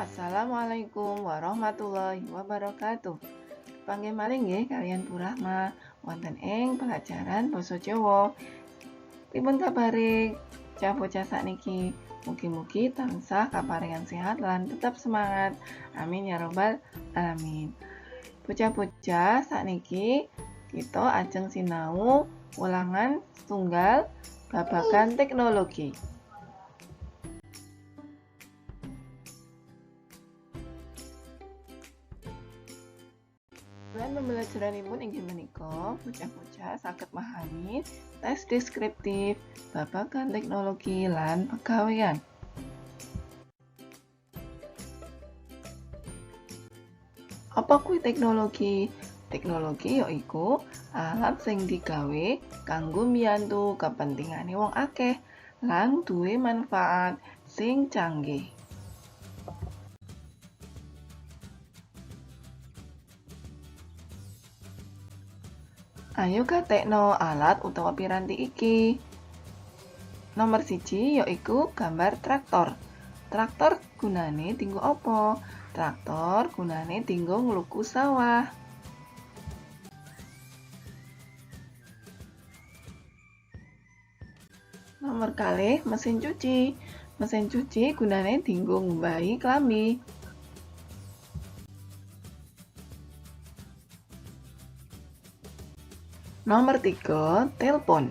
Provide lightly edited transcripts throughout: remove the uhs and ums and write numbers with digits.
Assalamualaikum warahmatullahi wabarakatuh. Panggih malih nggih kalian Bu Rahma wonten ing pelajaran basa Jawa. Pripun kabare bocah-bocah sakniki? Mugi-mugi tansah kaparingan sehat lan tetap semangat. Amin ya robbal alamin. Bocah-bocah sakniki kita ajeng sinau ulangan setunggal babagan teknologi. Lan pembelajaranipun inggih menika bocah-bocah saged memahami tes deskriptif babagan teknologi lan pegawean. Apa kuwi teknologi? Teknologi yaiku alat sing digawe kanggo mbiyantu kepentingane wong akeh lan duwe manfaat sing canggih. Ayo gatekno alat utawa piranti iki. Nomor 1 yaiku gambar traktor. Traktor gunane tinggo apa? Traktor gunane tinggo ngluku sawah. Nomor 2 mesin cuci. Mesin cuci gunane tinggo ngumbahi klambi. Nomor 3 telepon.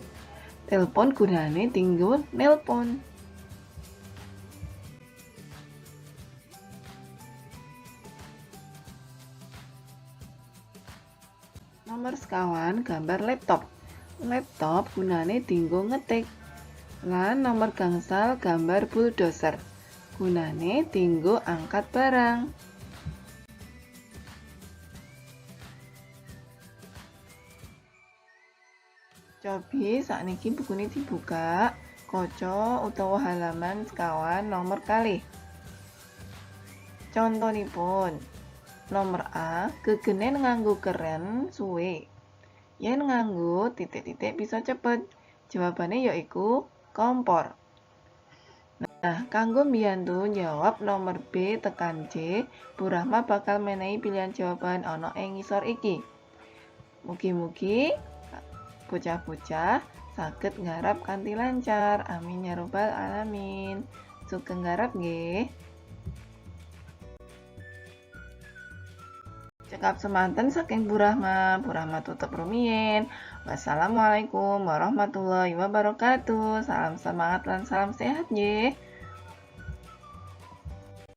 Telepon gunane tinggo nelpon. Nomor sekawan gambar laptop. Laptop gunane tinggo ngetik. Lan nomor gangsal gambar bulldozer. Gunane tinggo angkat barang. Cobi sakniki bukune dibuka, kaca utawa halaman sekawan nomor 2. Contonipun. Nomor A, gegenen nganggo keren suwe. Yen nganggo titik-titik bisa cepet. Jawabane yaiku kompor. Nah, kanggo mbiyantu jawab nomor B tekan C, Bu Rahma bakal menehi pilihan jawaban ana ing ngisor iki. Mugi-mugi bocah-bocah saged nggarap kanthi lancar. Amin ya robbal alamin. Sugeng nggarap nggih. Cekap semanten saking Bu Rahma. Bu Rahma tutup rumiyin. Wassalamualaikum warahmatullahi wabarakatuh. Salam semangat lan salam sehat nggih.